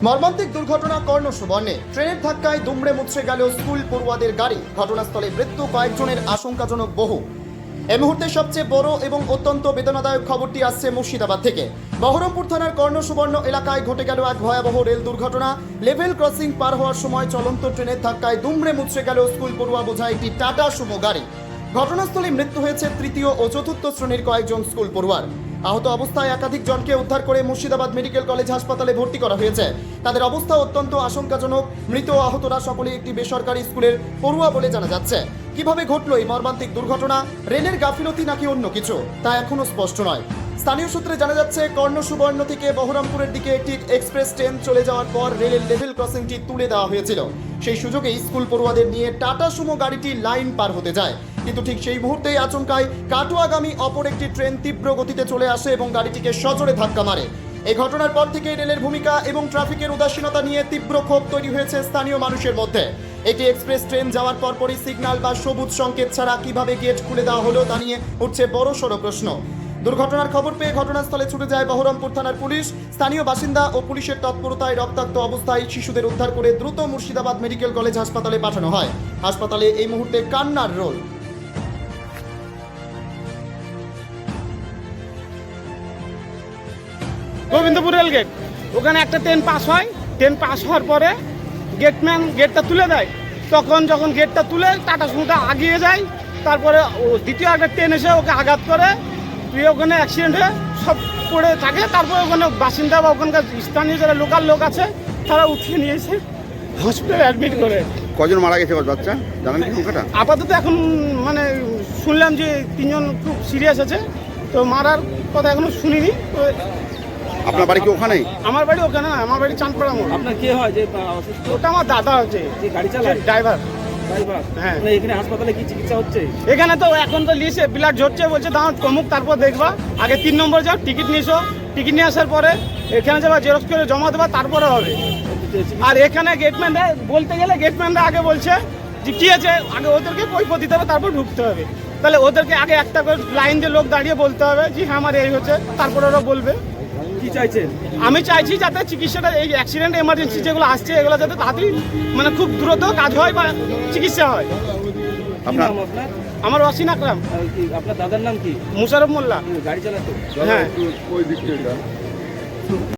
মর্মান্তিক দুর্ঘটনা কর্ণসুবর্ণে ট্রেনের ধাক্কায় দুমড়ে মুচড়ে গেল স্কুল পড়ুয়াদের গাড়ি। ঘটনাস্থলে মৃত্যু কয়েকজনের, আশঙ্কাজনক বহু। এই মুহূর্তে সবচেয়ে বড় এবং অত্যন্ত বেদনাদায়ক খবরটি আসছে মুর্শিদাবাদ থেকে। বহরমপুর থানার কর্ণসুবর্ণ এলাকায় ঘটে গেল এক ভয়াবহ রেল দুর্ঘটনা। লেভেল ক্রসিং পার হওয়ার সময় চলন্ত ট্রেনের ধাক্কায় দুমড়ে মুচড়ে গেল স্কুল পড়ুয়া বোঝাই একটি টাটা সুমো গাড়ি। ঘটনাস্থলে মৃত্যু হয়েছে তৃতীয় ও চতুর্থ শ্রেণীর কয়েকজন স্কুল পড়ুয়ার। আহত অবস্থায় একাধিক জনকে উদ্ধার করে মুর্শিদাবাদ মেডিকেল কলেজ হাসপাতালে ভর্তি করা হয়েছে। তাদের অবস্থা অত্যন্ত আশঙ্কাজনক। মৃত ও আহতরা সকলেই একটি বেসরকারি স্কুলের পড়ুয়া বলে জানা যাচ্ছে। কিভাবে ঘটল এই মর্মান্তিক দুর্ঘটনা, রেলের গাফিলতি নাকি অন্য কিছু, তা এখনো স্পষ্ট নয়। স্থানীয় সূত্রে জানা যাচ্ছে, কর্ণসুবর্ণ থেকে বহরমপুরের দিকে একটি এক্সপ্রেস ট্রেন চলে যাওয়ার পর রেলের লেভেল ক্রসিংটি তুলে দেওয়া হয়েছিল। সেই সুযোগেই স্কুল পড়ুয়াদের নিয়ে টাটা সুমো গাড়িটি লাইন পার হতে যায়, কিন্তু ঠিক সেই মুহূর্তেই আচমকায় কাটোয়াগামী অপর একটি ট্রেন তীব্র গতিতে চলে আসে এবং গাড়িটিকে সজোরে ধাক্কা মারে। এই ঘটনার পর থেকেই রেলের ভূমিকা এবং ট্রাফিকের উদাসীনতা নিয়ে তীব্র ক্ষোভ তৈরি হয়েছে স্থানীয় মানুষের মধ্যে। একটি এক্সপ্রেস ট্রেন যাওয়ার পরপরই সিগন্যাল বা সবুজ সংকেত ছাড়া কিভাবে গেট খুলে দেওয়া হলো তা নিয়ে উঠছে বড়সড় প্রশ্ন। দুর্ঘটনার খবর পেয়ে ঘটনাস্থলে ছুটে যায় বহরমপুর থানার পুলিশ। স্থানীয় বাসিন্দা ও পুলিশের তৎপরতায় রক্তাক্ত অবস্থায় শিশুদের উদ্ধার করে দ্রুত মুর্শিদাবাদ মেডিকেল কলেজ হাসপাতালে পাঠানো হয়। হাসপাতালে এই মুহূর্তে কান্নার রোল। গোবিন্দপুর রেল গেট, ওখানে একটা ট্রেন পাস হয়। ট্রেন পাস হওয়ার পরে গেটম্যান গেটটা তুলে দেয়। তখন যখন গেটটা তুলে টাটা সুমোটা আগিয়ে যায়, তারপরে দ্বিতীয় একটা ট্রেন এসে ওকে আঘাত করে, ওখানে অ্যাক্সিডেন্ট হয়ে সব পড়ে থাকে। তারপরে ওখানে বাসিন্দা বা ওখানকার স্থানীয় যারা লোকাল লোক আছে তারা উঠিয়ে নিয়ে এসে হসপিটালে অ্যাডমিট করে। কজন মারা গেছে বাচ্চা, জানেন কি সংখ্যাটা? আপাতত এখন মানে শুনলাম যে 3 জন খুব সিরিয়াস আছে, তো মারার কথা এখনো শুনিনি। তো আপনার বাড়ি কি ওখানেই? আমার বাড়ি ওখানে না, আমার বাড়ি চাঁদপাড়া মোড়। আপনার কে হয় যে অসুস্থ? ওটা আমার দাদা হচ্ছে, যে গাড়ি চালায়, ড্রাইভার। হ্যাঁ, আপনার এখানে হাসপাতালে কি চিকিৎসা হচ্ছে? এখানে তো এখন তো লিস্টে ব্লাড ঝরছে, বলছে দাঁড়ান কমুক তারপর দেখবা। আগে 3 নম্বর যাও, টিকিট নিয়ে এসো। টিকিট নিয়ে আসার পরে এখানে যাবা, জেরক্স করে জমা দেবা, তারপরে হবে। আর এখানে গেটম্যানরা বলতে গেলে গেটম্যানরা আগে বলছে যে কি আছে, আগে ওদেরকে কৈফিয়ত দিতে হবে, তারপর ঢুকতে হবে। তাহলে ওদেরকে আগে একটা করে লাইন দিয়ে লোক দাঁড়িয়ে বলতে হবে যে হ্যাঁ আমার এই হচ্ছে, তারপরে ওরা বলবে। কি চাইছেন? আমি চাইছি যাতে চিকিৎসাটা, এই অ্যাক্সিডেন্ট এমার্জেন্সি যেগুলো আসছে এগুলো যাতে তাড়াতাড়ি মানে খুব দ্রুত কাজ হয় বা চিকিৎসা হয়। কি নাম আপনার? আমার ওয়াসিন আকরাম। আর কি আপনার দাদার নাম কি? মুশারফ মোল্লা। গাড়ি চালাতো? হ্যাঁ।